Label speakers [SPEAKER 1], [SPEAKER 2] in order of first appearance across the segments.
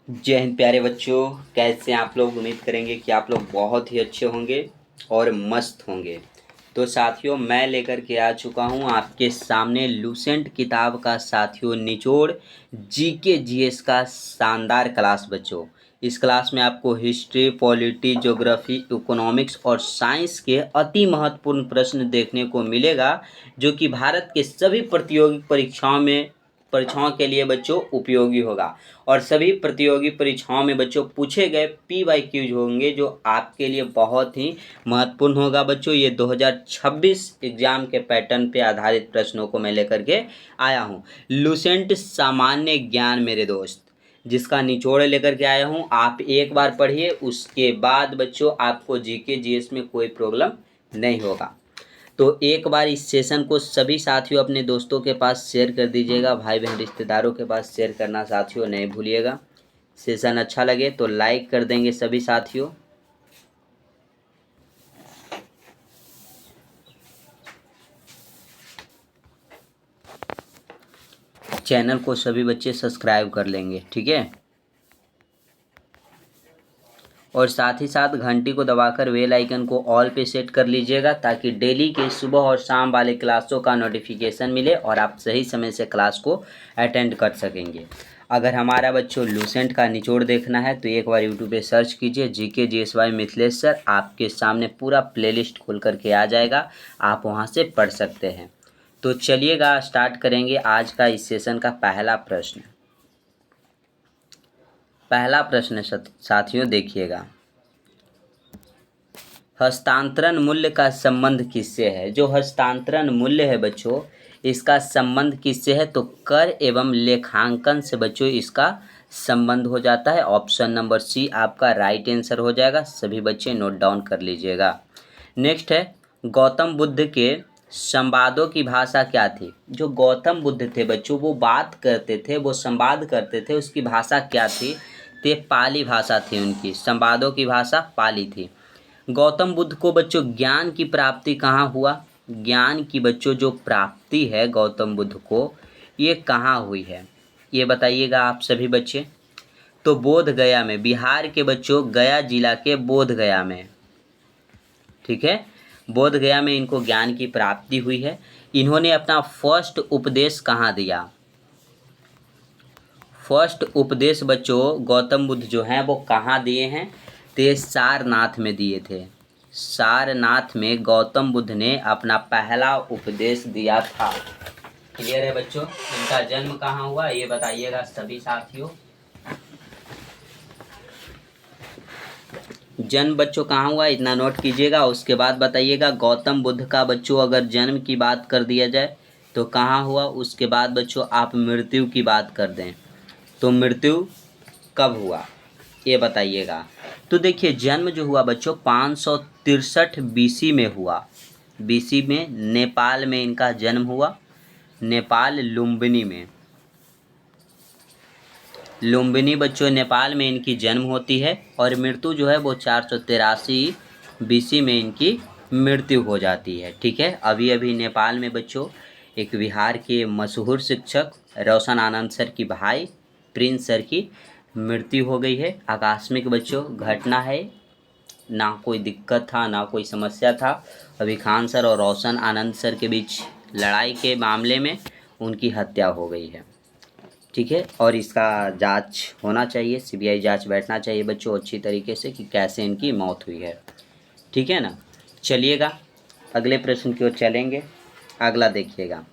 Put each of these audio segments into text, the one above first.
[SPEAKER 1] जय हिंद प्यारे बच्चों। कैसे हैं आप लोग? उम्मीद करेंगे कि आप लोग बहुत ही अच्छे होंगे और मस्त होंगे। तो साथियों, मैं लेकर के आ चुका हूं आपके सामने लूसेंट किताब का साथियों निचोड़ जीके जीएस का शानदार क्लास बच्चों। इस क्लास में आपको हिस्ट्री, पॉलिटी, ज्योग्राफी, इकोनॉमिक्स और साइंस के अति महत्वपूर्ण प्रश्न देखने को मिलेगा, जो कि भारत के सभी प्रतियोगी परीक्षाओं के लिए बच्चों उपयोगी होगा। और सभी प्रतियोगी परीक्षाओं में बच्चों पूछे गए PYQs होंगे, जो आपके लिए बहुत ही महत्वपूर्ण होगा बच्चों। ये 2026 एग्जाम के पैटर्न पे आधारित प्रश्नों को मैं लेकर के आया हूँ। लूसेंट सामान्य ज्ञान मेरे दोस्त, जिसका निचोड़ लेकर के आया हूँ। आप एक बार पढ़िए, उसके बाद बच्चों आपको जीके जीएस में कोई प्रॉब्लम नहीं होगा। तो एक बार इस सेशन को सभी साथियों अपने दोस्तों के पास शेयर कर दीजिएगा, भाई बहन रिश्तेदारों के पास शेयर करना साथियों नहीं भूलिएगा। सेशन अच्छा लगे तो लाइक कर देंगे सभी साथियों। चैनल को सभी बच्चे सब्सक्राइब कर लेंगे, ठीक है। और साथ ही साथ घंटी को दबाकर बेल आइकन को ऑल पे सेट कर लीजिएगा, ताकि डेली के सुबह और शाम वाले क्लासों का नोटिफिकेशन मिले और आप सही समय से क्लास को अटेंड कर सकेंगे। अगर हमारा बच्चों लूसेंट का निचोड़ देखना है तो एक बार यूट्यूब पे सर्च कीजिए जीके जीएसवाई मिथिलेश सर, आपके सामने पूरा प्लेलिस्ट खुल करके आ जाएगा, आप वहाँ से पढ़ सकते हैं। तो चलिएगा स्टार्ट करेंगे आज का इस सेशन का पहला प्रश्न। पहला प्रश्न साथियों देखिएगा, हस्तांतरण मूल्य का संबंध किससे है? जो हस्तांतरण मूल्य है बच्चों, इसका संबंध किससे है? तो कर एवं लेखांकन से बच्चों इसका संबंध हो जाता है। ऑप्शन नंबर सी आपका राइट आंसर हो जाएगा। सभी बच्चे नोट डाउन कर लीजिएगा। नेक्स्ट है, गौतम बुद्ध के संवादों की भाषा क्या थी? जो गौतम बुद्ध थे बच्चों, वो बात करते थे, वो संवाद करते थे, उसकी भाषा क्या थी? तो ये पाली भाषा थी उनकी। संवादों की भाषा पाली थी। गौतम बुद्ध को बच्चों ज्ञान की प्राप्ति कहाँ हुआ? ज्ञान की बच्चों जो प्राप्ति है गौतम बुद्ध को, ये कहाँ हुई है? ये बताइएगा आप सभी बच्चे। तो बोध गया में, बिहार के बच्चों गया जिला के बोध गया में, ठीक है। बोध गया में इनको ज्ञान की प्राप्ति हुई है। इन्होंने अपना फर्स्ट उपदेश कहाँ दिया? फर्स्ट उपदेश बच्चों गौतम बुद्ध जो हैं वो कहाँ दिए हैं? तो ये सारनाथ में दिए थे। सारनाथ में गौतम बुद्ध ने अपना पहला उपदेश दिया था। क्लियर है बच्चों? इनका जन्म कहाँ हुआ ये बताइएगा सभी साथियों। जन्म बच्चों कहाँ हुआ इतना नोट कीजिएगा, उसके बाद बताइएगा। गौतम बुद्ध का बच्चों अगर जन्म की बात कर दिया जाए तो कहाँ हुआ, उसके बाद बच्चों आप मृत्यु की बात कर दें तो मृत्यु कब हुआ ये बताइएगा। तो देखिए, जन्म जो हुआ बच्चों 563 BC में हुआ। BC में नेपाल में इनका जन्म हुआ। नेपाल लुम्बिनी में, लुम्बिनी बच्चों नेपाल में इनकी जन्म होती है। और मृत्यु जो है वो 483 BC में इनकी मृत्यु हो जाती है, ठीक है। अभी अभी नेपाल में बच्चों एक बिहार के मशहूर शिक्षक रोशन आनंद सर की भाई प्रिंस सर की मृत्यु हो गई है। आकस्मिक बच्चों घटना है, ना कोई दिक्कत था ना कोई समस्या था। अभी खान सर और रोशन आनंद सर के बीच लड़ाई के मामले में उनकी हत्या हो गई है, ठीक है। और इसका जांच होना चाहिए, CBI जांच बैठना चाहिए बच्चों अच्छी तरीके से कि कैसे इनकी मौत हुई है, ठीक है ना। चलिएगा अगले प्रश्न की ओर चलेंगे। अगला देखिएगा,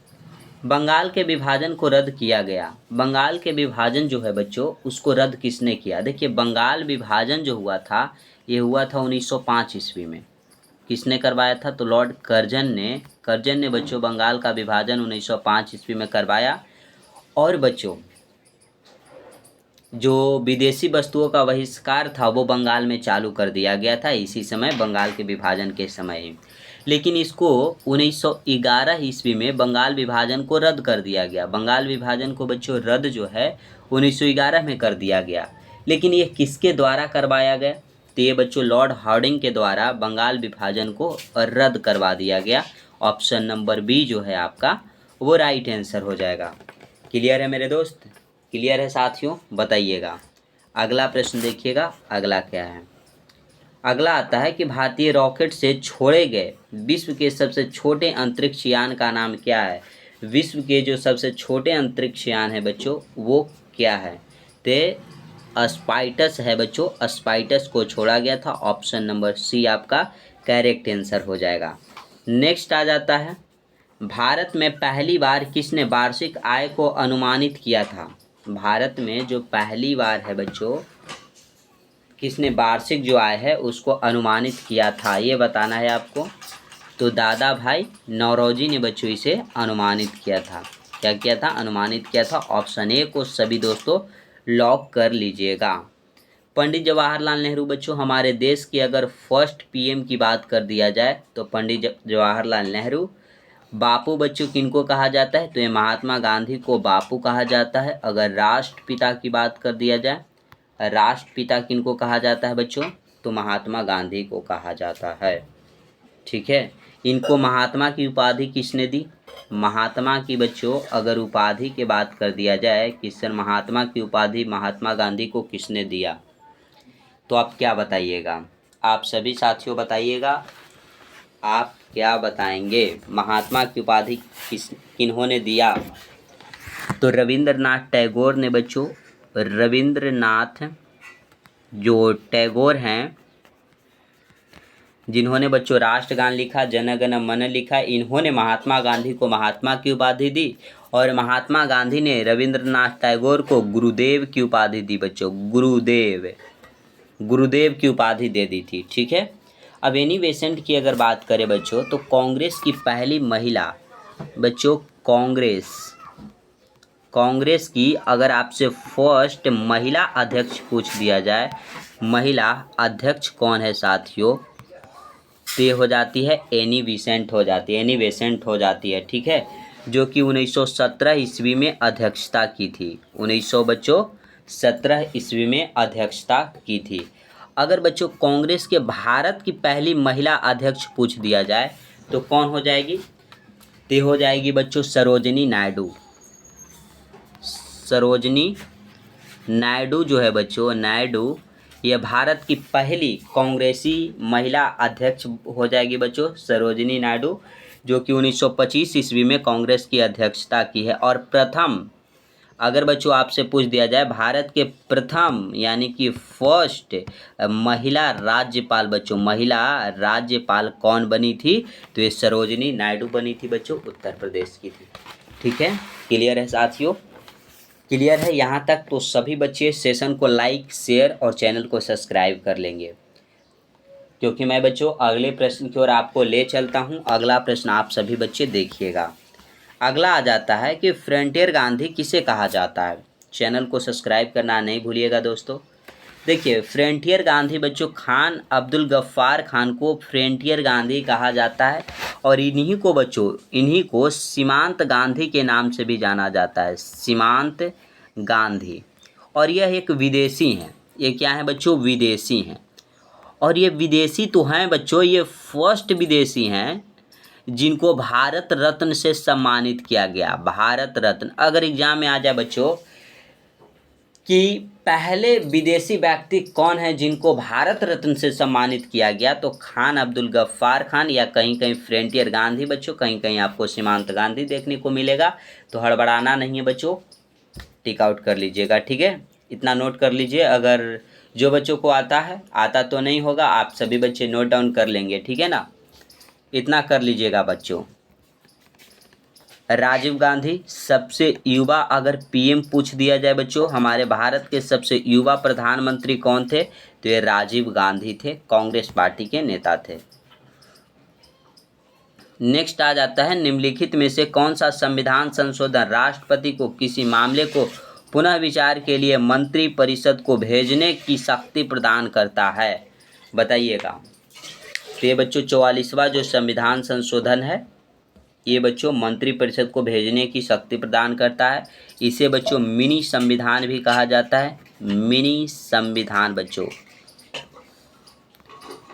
[SPEAKER 1] बंगाल के विभाजन को रद्द किया गया। बंगाल के विभाजन जो है बच्चों उसको रद्द किसने किया? देखिए, बंगाल विभाजन जो हुआ था ये हुआ था 1905 ईस्वी में। किसने करवाया था? तो लॉर्ड कर्जन ने बच्चों बंगाल का विभाजन 1905 ईस्वी में करवाया। और बच्चों जो विदेशी वस्तुओं का बहिष्कार था वो बंगाल में चालू कर दिया गया था इसी समय, बंगाल के विभाजन के समय ही। लेकिन इसको 1911 ईस्वी में बंगाल विभाजन को रद्द कर दिया गया। बंगाल विभाजन को बच्चों रद्द जो है 1911 में कर दिया गया। लेकिन ये किसके द्वारा करवाया गया? तो ये बच्चों लॉर्ड हार्डिंग के द्वारा बंगाल विभाजन को रद्द करवा दिया गया। ऑप्शन नंबर बी जो है आपका वो राइट आंसर हो जाएगा। क्लियर है मेरे दोस्त? क्लियर है साथियों? बताइएगा। अगला प्रश्न देखिएगा, अगला क्या है। अगला आता है कि भारतीय रॉकेट से छोड़े गए विश्व के सबसे छोटे अंतरिक्ष यान का नाम क्या है। विश्व के जो सबसे छोटे अंतरिक्ष यान है बच्चों वो क्या है। तो स्पाइटस है बच्चों, स्पाइटस को छोड़ा गया था। ऑप्शन नंबर सी आपका करेक्ट आंसर हो जाएगा। नेक्स्ट आ जाता है, भारत में पहली बार किसने वार्षिक आय को अनुमानित किया था। भारत में जो पहली बार है बच्चों किसने वार्षिक जो आय है उसको अनुमानित किया था, ये बताना है आपको। तो दादा भाई नौरोजी ने बच्चों इसे अनुमानित किया था। क्या किया था, अनुमानित किया था। ऑप्शन ए को सभी दोस्तों लॉक कर लीजिएगा। पंडित जवाहरलाल नेहरू बच्चों हमारे देश के अगर फर्स्ट पीएम की बात कर दिया जाए तो पंडित जवाहरलाल नेहरू। बापू बच्चों किनको कहा जाता है, तो ये महात्मा गांधी को बापू कहा जाता है। अगर राष्ट्रपिता की बात कर दिया जाए, राष्ट्रपिता किनको कहा जाता है बच्चों, तो महात्मा गांधी को कहा जाता है। ठीक है, इनको महात्मा की उपाधि किसने दी। महात्मा की बच्चों अगर उपाधि की बात कर दिया जाए कि सर महात्मा की उपाधि महात्मा गांधी को किसने दिया, तो आप क्या बताइएगा। आप सभी साथियों बताइएगा, आप क्या बताएंगे, महात्मा की उपाधि किन्होंने दिया। तो रविंद्रनाथ टैगोर ने बच्चों, रविंद्रनाथ जो टैगोर हैं जिन्होंने बच्चों राष्ट्रगान लिखा, जन गण मन लिखा, इन्होंने महात्मा गांधी को महात्मा की उपाधि दी। और महात्मा गांधी ने रविंद्रनाथ टैगोर को गुरुदेव की उपाधि दी बच्चों, गुरुदेव की उपाधि दे दी थी। ठीक है, अब एनी बेसेंट की अगर बात करें बच्चों तो कांग्रेस की पहली महिला बच्चों, कांग्रेस की अगर आपसे फर्स्ट महिला अध्यक्ष पूछ दिया जाए, महिला अध्यक्ष कौन है साथियों, तो ये हो जाती है एनी बेसेंट हो जाती है, एनी बेसेंट हो जाती है। ठीक है, जो कि 1917 ईस्वी में अध्यक्षता की थी। 1917 ईस्वी में अध्यक्षता की थी। अगर बच्चों कांग्रेस के भारत की पहली महिला अध्यक्ष पूछ दिया जाए तो कौन हो जाएगी, तो हो जाएगी बच्चों सरोजिनी नायडू। सरोजिनी नायडू जो है बच्चों, नायडू ये भारत की पहली कांग्रेसी महिला अध्यक्ष हो जाएगी बच्चों, सरोजिनी नायडू, जो कि 1925 ईस्वी में कांग्रेस की अध्यक्षता की है। और प्रथम अगर बच्चों आपसे पूछ दिया जाए भारत के प्रथम यानी कि फर्स्ट महिला राज्यपाल बच्चों, महिला राज्यपाल कौन बनी थी, तो ये सरोजिनी नायडू बनी थी बच्चों, उत्तर प्रदेश की थी। ठीक है, क्लियर है साथियों, क्लियर है यहाँ तक। तो सभी बच्चे सेशन को लाइक शेयर और चैनल को सब्सक्राइब कर लेंगे, क्योंकि मैं बच्चों अगले प्रश्न की ओर आपको ले चलता हूँ। अगला प्रश्न आप सभी बच्चे देखिएगा। अगला आ जाता है कि फ्रंटियर गांधी किसे कहा जाता है। चैनल को सब्सक्राइब करना नहीं भूलिएगा दोस्तों। देखिए फ्रंटियर गांधी बच्चों खान अब्दुल गफ्फार खान को फ्रंटियर गांधी कहा जाता है। और इन्हीं को बच्चों, इन्हीं को सीमांत गांधी के नाम से भी जाना जाता है, सीमांत गांधी। और यह एक विदेशी हैं, ये क्या है बच्चों, विदेशी हैं। और ये विदेशी तो हैं बच्चों, ये फर्स्ट विदेशी हैं जिनको भारत रत्न से सम्मानित किया गया। भारत रत्न अगर एग्जाम में आ जाए बच्चों कि पहले विदेशी व्यक्ति कौन है जिनको भारत रत्न से सम्मानित किया गया, तो खान अब्दुल गफ्फार खान, या कहीं कहीं फ्रंटियर गांधी बच्चों, कहीं कहीं आपको सीमांत गांधी देखने को मिलेगा। तो हड़बड़ाना नहीं है बच्चों, टिक आउट कर लीजिएगा। ठीक है, इतना नोट कर लीजिए। अगर जो बच्चों को आता है, आता तो नहीं होगा, आप सभी बच्चे नोट डाउन कर लेंगे। ठीक है ना, इतना कर लीजिएगा बच्चों। राजीव गांधी सबसे युवा अगर पीएम पूछ दिया जाए बच्चों, हमारे भारत के सबसे युवा प्रधानमंत्री कौन थे, तो ये राजीव गांधी थे, कांग्रेस पार्टी के नेता थे। नेक्स्ट आ जाता है निम्नलिखित में से कौन सा संविधान संशोधन राष्ट्रपति को किसी मामले को पुनः विचार के लिए मंत्री परिषद को भेजने की शक्ति प्रदान करता है, बताइएगा। तो ये बच्चों 44वां जो संविधान संशोधन है, ये बच्चों मंत्री परिषद को भेजने की शक्ति प्रदान करता है। इसे बच्चों मिनी संविधान भी कहा जाता है, मिनी संविधान बच्चों,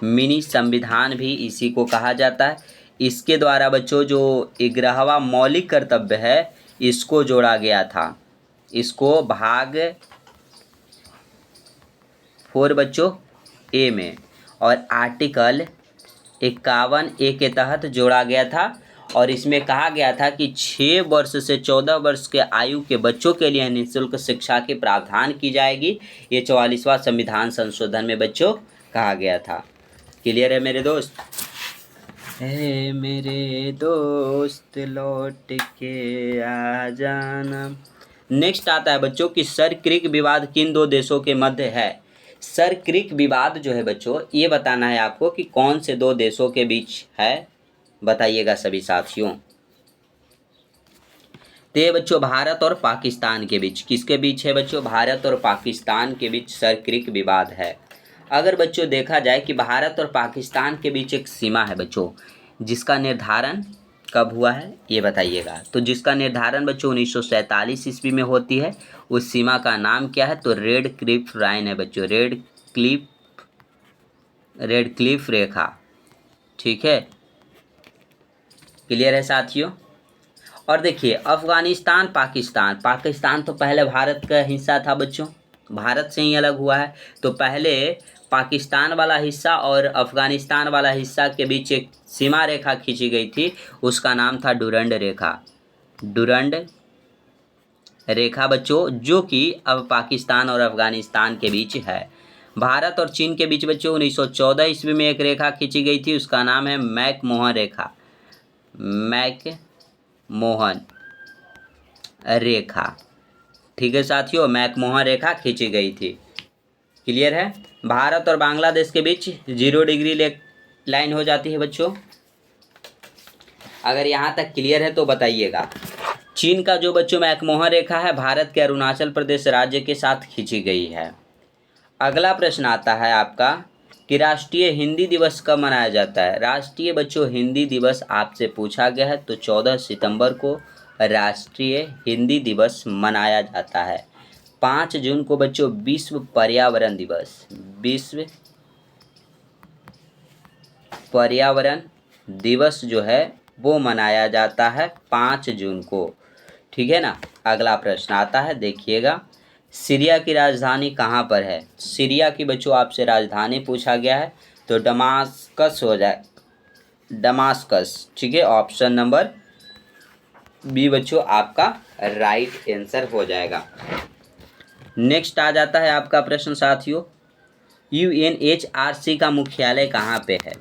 [SPEAKER 1] मिनी संविधान भी इसी को कहा जाता है। इसके द्वारा बच्चों जो 11वां मौलिक कर्तव्य है इसको जोड़ा गया था, इसको भाग 4 बच्चों ए में और आर्टिकल 51A के तहत जोड़ा गया था और इसमें कहा गया था कि 6 वर्ष से 14 वर्ष के आयु के बच्चों के लिए निःशुल्क शिक्षा के प्रावधान की जाएगी। ये 44वां संविधान संशोधन में बच्चों कहा गया था। क्लियर है मेरे दोस्त? हे मेरे दोस्त लौट के आ जाना। नेक्स्ट आता है बच्चों कि सर क्रिक विवाद किन 2 देशों के मध्य है। सर क्रिक विवाद जो है बच्चों ये बताना है आपको कि कौन से 2 देशों के बीच है, बताइएगा सभी साथियों। तो ये बच्चों भारत और पाकिस्तान के बीच, किसके बीच है बच्चों? भारत और पाकिस्तान के बीच सर क्रिक विवाद है। अगर बच्चों देखा जाए कि भारत और पाकिस्तान के बीच एक सीमा है बच्चों, जिसका निर्धारण कब हुआ है ये बताइएगा। तो जिसका निर्धारण बच्चों 1947 ईस्वी में होती है, उस सीमा का नाम क्या है? तो रेड क्लिफ लाइन है बच्चों, रेड क्लिफ रेखा। ठीक है, क्लियर है साथियों? और देखिए अफगानिस्तान पाकिस्तान तो पहले भारत का हिस्सा था बच्चों, भारत से ही अलग हुआ है। तो पहले पाकिस्तान वाला हिस्सा और अफगानिस्तान वाला हिस्सा के बीच एक सीमा रेखा खींची गई थी, उसका नाम था डुरंड रेखा बच्चों, जो कि अब पाकिस्तान और अफगानिस्तान के बीच है। भारत और चीन के बीच बच्चों 1914 ईस्वी में एक रेखा खींची गई थी, उसका नाम है मैकमोहन रेखा। ठीक है साथियों, मैकमोहन रेखा खींची गई थी। क्लियर है? भारत और बांग्लादेश के बीच 0 डिग्री लाइन हो जाती है बच्चों। अगर यहाँ तक क्लियर है तो बताइएगा। चीन का जो बच्चों मैकमोहन रेखा है भारत के अरुणाचल प्रदेश राज्य के साथ खींची गई है। अगला प्रश्न आता है आपका कि राष्ट्रीय हिंदी दिवस कब मनाया जाता है। राष्ट्रीय बच्चों हिंदी दिवस आपसे पूछा गया है, तो 14 सितंबर को राष्ट्रीय हिंदी दिवस मनाया जाता है। 5 जून को बच्चों विश्व पर्यावरण दिवस जो है वो मनाया जाता है 5 जून को। ठीक है ना? अगला प्रश्न आता है, देखिएगा, सीरिया की राजधानी कहाँ पर है। सीरिया की बच्चों आपसे राजधानी पूछा गया है, तो दमास्कस हो जाए, दमास्कस। ठीक है, ऑप्शन नंबर बी बच्चों आपका राइट आंसर हो जाएगा। नेक्स्ट आ जाता है आपका प्रश्न साथियों, UNHRC का मुख्यालय कहाँ पे है।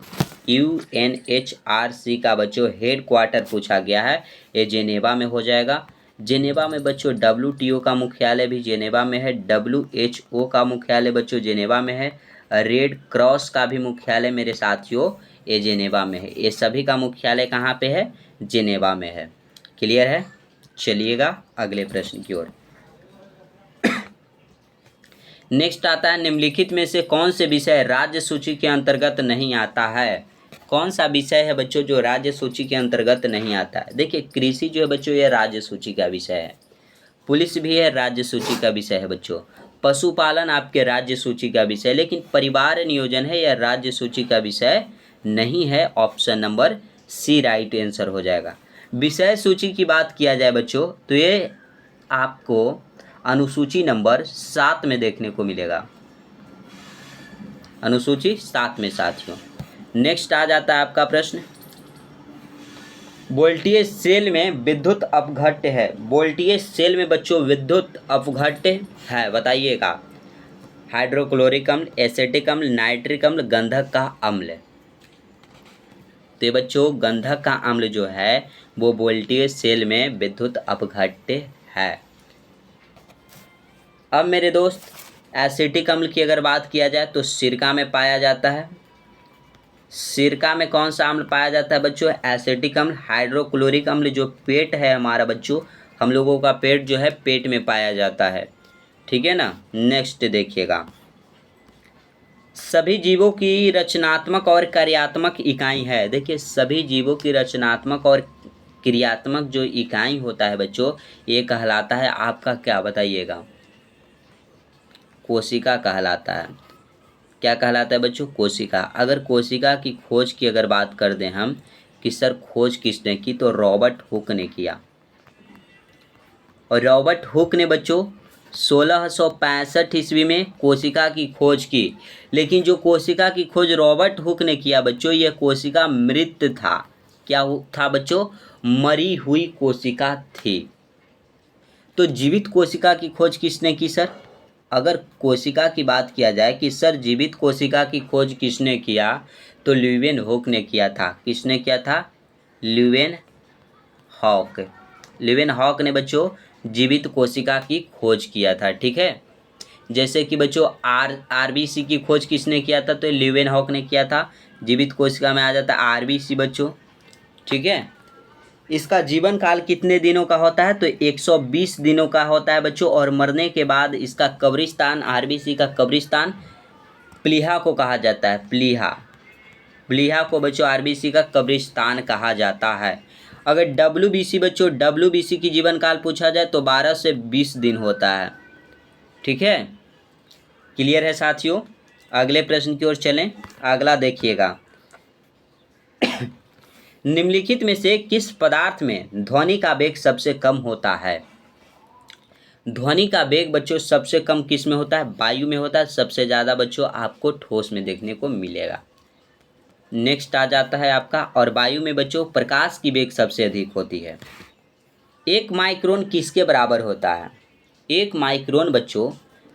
[SPEAKER 1] UNHRC का बच्चों हेड क्वार्टर पूछा गया है, ये जेनेवा में हो जाएगा। जेनेवा में बच्चों WTO का मुख्यालय भी जेनेवा में है, WHO का मुख्यालय बच्चों जेनेवा में है, रेड क्रॉस का भी मुख्यालय मेरे साथियों ये जेनेवा में है। ये सभी का मुख्यालय कहाँ पे है? जेनेवा में है। क्लियर है? चलिएगा अगले प्रश्न की ओर। नेक्स्ट आता है, निम्नलिखित में से कौन से विषय राज्य सूची के अंतर्गत नहीं आता है। कौन सा विषय है बच्चों जो राज्य सूची के अंतर्गत नहीं आता है। देखिए कृषि जो है बच्चों ये राज्य सूची का विषय है, पुलिस भी है राज्य सूची का विषय है बच्चों, पशुपालन आपके राज्य सूची का विषय, लेकिन परिवार नियोजन है यह राज्य सूची का विषय नहीं है। Option number C right answer हो जाएगा। विषय सूची की बात किया जाए बच्चों तो ये आपको अनुसूची नंबर 7 में देखने को मिलेगा, अनुसूची 7 में साथियों। नेक्स्ट आ जाता है आपका प्रश्न, वोल्टेज सेल में विद्युत अपघट्य है। वोल्टेज सेल में बच्चों विद्युत अपघट्य है, बताइएगा। हाइड्रोक्लोरिक अम्ल, एसिटिक अम्ल, नाइट्रिक अम्ल, गंधक का अम्ल। तो ये बच्चों गंधक का अम्ल जो है वो वोल्टेज सेल में विद्युत अपघट्य है। अब मेरे दोस्त एसिटिक अम्ल की अगर बात किया जाए तो सिरका में पाया जाता है। सिरका में कौन सा अम्ल पाया जाता है बच्चों? एसिटिक अम्ल। हाइड्रोक्लोरिक अम्ल जो पेट है हमारा बच्चों, हम लोगों का पेट जो है पेट में पाया जाता है। ठीक है ना? नेक्स्ट देखिएगा, सभी जीवों की रचनात्मक और कार्यात्मक इकाई है। देखिए सभी जीवों की रचनात्मक और क्रियात्मक जो इकाई होता है बच्चों ये कहलाता है आपका क्या, बताइएगा? कोशिका कहलाता है। क्या कहलाता है बच्चों? कोशिका। अगर कोशिका की खोज की अगर बात कर दें हम कि सर खोज किसने की, तो रॉबर्ट हुक ने किया। और रॉबर्ट हुक ने बच्चों 1665 ईस्वी में कोशिका की खोज की, लेकिन जो कोशिका की खोज रॉबर्ट हुक ने किया बच्चों, यह कोशिका मृत था। क्या था बच्चों? मरी हुई कोशिका थी। तो जीवित कोशिका की खोज किसने की सर? अगर कोशिका की बात किया जाए कि सर जीवित कोशिका की खोज किसने किया, तो ल्यूवेन हॉक ने किया था। किसने किया था? Leeuwen hoc. ल्यूवेन हॉक ने बच्चों जीवित कोशिका की खोज किया था। ठीक है, जैसे कि बच्चों आरबीसी की खोज किसने किया था? तो ल्यूवेन हॉक ने किया था। जीवित कोशिका में आ जाता है आरबीसी बच्चों। ठीक है, इसका जीवन काल कितने दिनों का होता है? तो 120 दिनों का होता है बच्चों। और मरने के बाद इसका कब्रिस्तान, आरबीसी का कब्रिस्तान प्लीहा को कहा जाता है। प्लीहा, प्लीहा को बच्चों आरबीसी का कब्रिस्तान कहा जाता है। अगर डब्ल्यूबीसी बच्चों, डब्ल्यूबीसी की जीवन काल पूछा जाए तो 12 से 20 दिन होता है। ठीक है, क्लियर है साथियों? अगले प्रश्न की ओर चलें। अगला देखिएगा, निम्नलिखित में से किस पदार्थ में ध्वनि का वेग सबसे कम होता है? ध्वनि का वेग बच्चों सबसे कम किस में होता है? वायु में होता है। सबसे ज़्यादा बच्चों आपको ठोस में देखने को मिलेगा। नेक्स्ट आ जाता है आपका, और वायु में बच्चों प्रकाश की वेग सबसे अधिक होती है। 1 माइक्रोन किसके बराबर होता है? 1 माइक्रोन बच्चों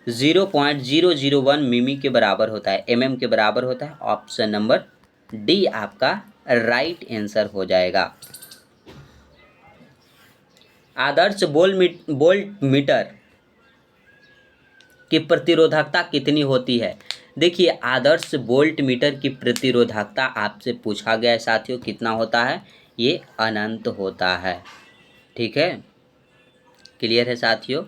[SPEAKER 1] 0.001 मिमी के बराबर होता है, mm के बराबर होता है। ऑप्शन नंबर डी आपका राइट आंसर हो जाएगा। आदर्श वोल्ट मीटर की प्रतिरोधकता कितनी होती है? देखिए, आदर्श वोल्ट मीटर की प्रतिरोधकता आपसे पूछा गया है साथियों, कितना होता है? ये अनंत होता है। ठीक है, क्लियर है साथियों?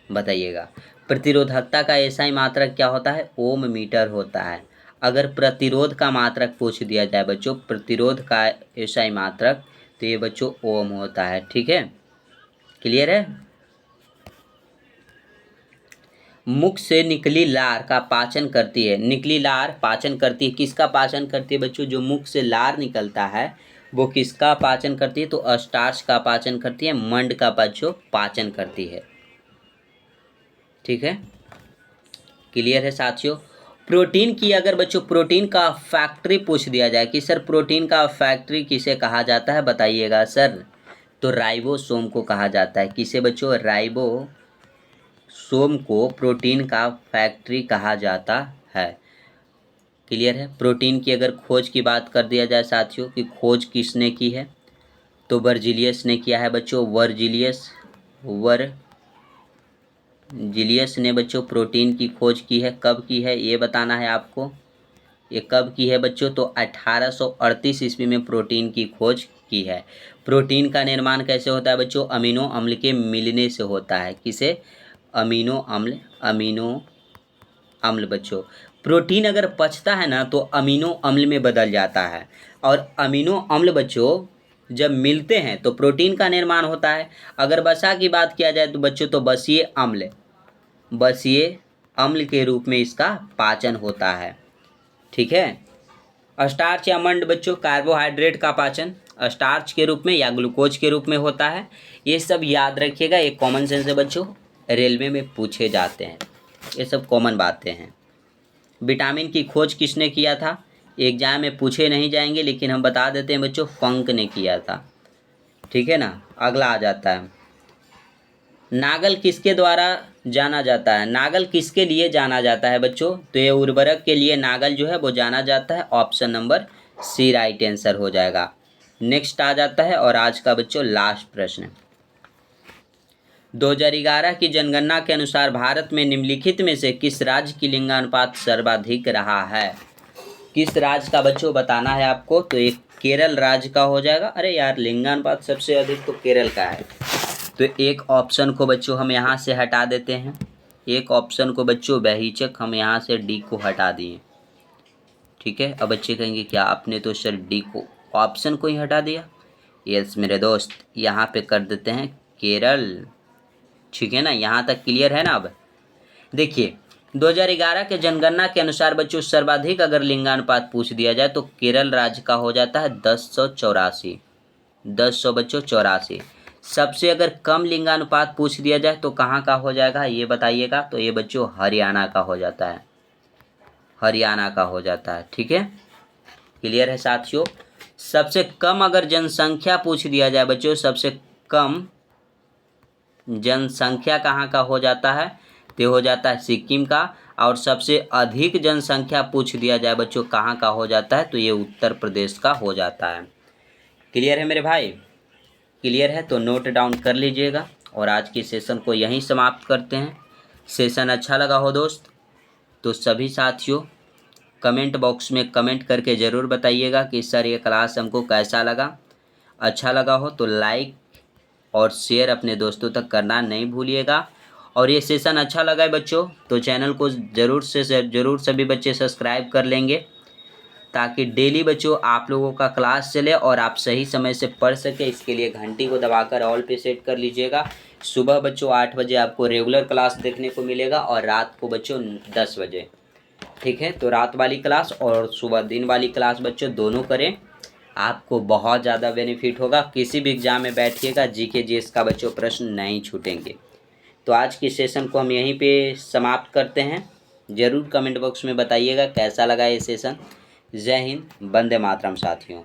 [SPEAKER 1] बताइएगा, प्रतिरोधकता का एसआई मात्रक क्या होता है? ओम मीटर होता है। अगर प्रतिरोध का मात्रक पूछ दिया जाए बच्चों, प्रतिरोध का एसआई मात्रक, तो ये बच्चों ओम होता है। ठीक है, क्लियर है? मुख से निकली लार का पाचन करती है। निकली लार पाचन करती है, किसका पाचन करती है बच्चों? जो मुख से लार निकलता है वो किसका पाचन करती है? तो स्टार्च का पाचन करती है, मंड का बच्चों पाचन करती है। ठीक है, क्लियर है साथियों? प्रोटीन की, अगर बच्चों प्रोटीन का फैक्ट्री पूछ दिया जाए कि सर प्रोटीन का फैक्ट्री किसे कहा जाता है, बताइएगा सर। तो राइबोसोम को कहा जाता है। किसे बच्चों? राइबोसोम को प्रोटीन का फैक्ट्री कहा जाता है। क्लियर है? प्रोटीन की अगर खोज की बात कर दिया जाए साथियों कि खोज किसने की है, तो वर्जिलियस ने किया है बच्चों। वर्जिलियस ने बच्चों प्रोटीन की खोज की है। कब की है ये बताना है आपको। ये कब की है बच्चों? तो 1838 ईस्वी में प्रोटीन की खोज की है। प्रोटीन का निर्माण कैसे होता है बच्चों? अमीनो अम्ल के मिलने से होता है। किसे? अमीनो अम्ल बच्चों। प्रोटीन अगर पचता है ना तो अमीनो अम्ल में बदल जाता है, और अमीनो अम्ल बच्चों जब मिलते हैं तो प्रोटीन का निर्माण होता है। अगर वसा की बात किया जाए तो बच्चों तो बसीय अम्ल के रूप में इसका पाचन होता है। ठीक है, स्टार्च या मंड बच्चों कार्बोहाइड्रेट का पाचन स्टार्च के रूप में या ग्लूकोज के रूप में होता है। ये सब याद रखिएगा, एक कॉमन सेंस है बच्चों, रेलवे में पूछे जाते हैं, ये सब कॉमन बातें हैं। विटामिन की खोज किसने किया था? एग्जाम में पूछे नहीं जाएंगे, लेकिन हम बता देते हैं बच्चों, फंक ने किया था। ठीक है ना, अगला आ जाता है, नागल किसके द्वारा जाना जाता है? नागल किसके लिए जाना जाता है बच्चों? तो ये उर्वरक के लिए नागल जो है वो जाना जाता है। Option number C right answer हो जाएगा। नेक्स्ट आ जाता है, और आज का बच्चों लास्ट प्रश्न, 2011 की जनगणना के अनुसार भारत में निम्नलिखित में से किस राज्य की लिंगानुपात सर्वाधिक रहा है? किस राज्य का बच्चों बताना है आपको। तो एक केरल राज्य का हो जाएगा। अरे यार, लिंगानुपात सबसे अधिक तो केरल का है। तो एक ऑप्शन को बच्चों हम यहाँ से हटा देते हैं। एक ऑप्शन को बच्चों बेहिचक हम यहाँ से डी को हटा दिए। ठीक है, अब बच्चे कहेंगे क्या आपने तो सर डी को ऑप्शन को ही हटा दिया। यस मेरे दोस्त, यहाँ पे कर देते हैं केरल। ठीक है ना, यहाँ तक क्लियर है ना। अब देखिए, 2011 के जनगणना के अनुसार बच्चों सर्वाधिक अगर लिंगानुपात पूछ दिया जाए तो केरल राज्य का हो जाता है 1084 बच्चों 84। सबसे अगर कम लिंगानुपात पूछ दिया जाए तो कहाँ का हो जाएगा, ये बताइएगा। तो ये बच्चों हरियाणा का हो जाता है, हरियाणा का हो जाता है। ठीक है, क्लियर है साथियों। सबसे कम अगर जनसंख्या पूछ दिया जाए बच्चों, सबसे कम जनसंख्या कहाँ का हो जाता है, तो हो जाता है सिक्किम का। और सबसे अधिक जनसंख्या पूछ दिया जाए बच्चों कहाँ का हो जाता है, तो ये उत्तर प्रदेश का हो जाता है। क्लियर है मेरे भाई, क्लियर है तो नोट डाउन कर लीजिएगा। और आज की सेशन को यहीं समाप्त करते हैं। सेशन अच्छा लगा हो दोस्त तो सभी साथियों कमेंट बॉक्स में कमेंट करके ज़रूर बताइएगा कि सर ये क्लास हमको कैसा लगा। अच्छा लगा हो तो लाइक और शेयर अपने दोस्तों तक करना नहीं भूलिएगा। और ये सेशन अच्छा लगा है बच्चों तो चैनल को ज़रूर सभी बच्चे सब्सक्राइब कर लेंगे, ताकि डेली बच्चों आप लोगों का क्लास चले और आप सही समय से पढ़ सके। इसके लिए घंटी को दबाकर ऑल पे सेट कर लीजिएगा। सुबह बच्चों 8 बजे आपको रेगुलर क्लास देखने को मिलेगा और रात को बच्चों 10 बजे। ठीक है, तो रात वाली क्लास और सुबह दिन वाली क्लास बच्चों दोनों करें, आपको बहुत ज़्यादा बेनिफिट होगा। किसी भी एग्जाम में बैठिएगा जीके जीएस का बच्चों प्रश्न नहीं छूटेंगे। तो आज की सेशन को हम यहीं पे समाप्त करते हैं। ज़रूर कमेंट बॉक्स में बताइएगा कैसा लगा ये सेशन। जय हिंद, वंदे मातरम साथियों।